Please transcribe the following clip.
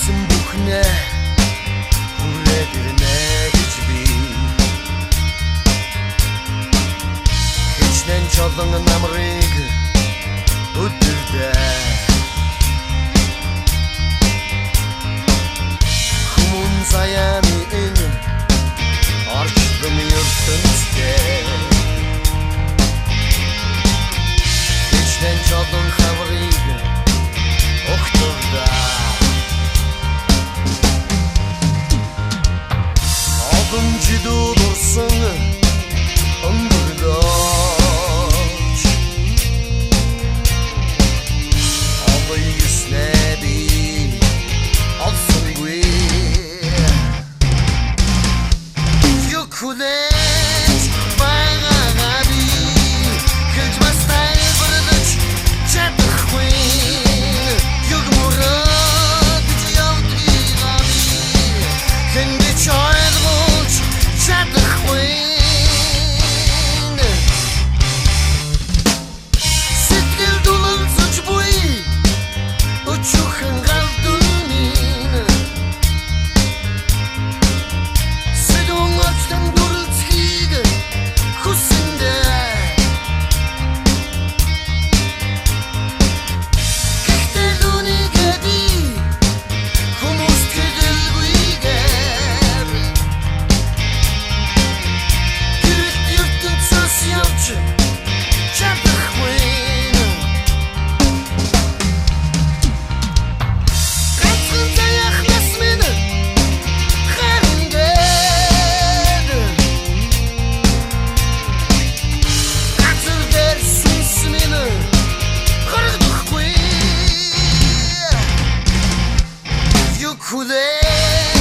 Эцэн бүхнээ хүрээд ирнэ гэж би хичнээн чолон намрыг өдөрдөө хүмүүн заяаны энэ орчлон ертөнцтэй хичнээн чолон хаврыг огтурдаа Жидүү дурсан өнгөрдөөч Алгүйснэ би алсангүй Юу хүлээж байгаа би Хэлж бастай бүрдэж чадахгүй Юг мурад гэж явдгаа би Хэндэж ойлгож чадахгүй Сэтгэл дулан зүж буй Өчүүхэн галдуунин Сэдвэн очтан дүрлцхийг хүсэндээ Гэхдээ дүнигээ би хүмүүст хэлэлгүйгээр чадахгүй Гацхан заяах нас минь харингээд Гацхан дээр сүнс минь харагдахгүй Юу хүлээ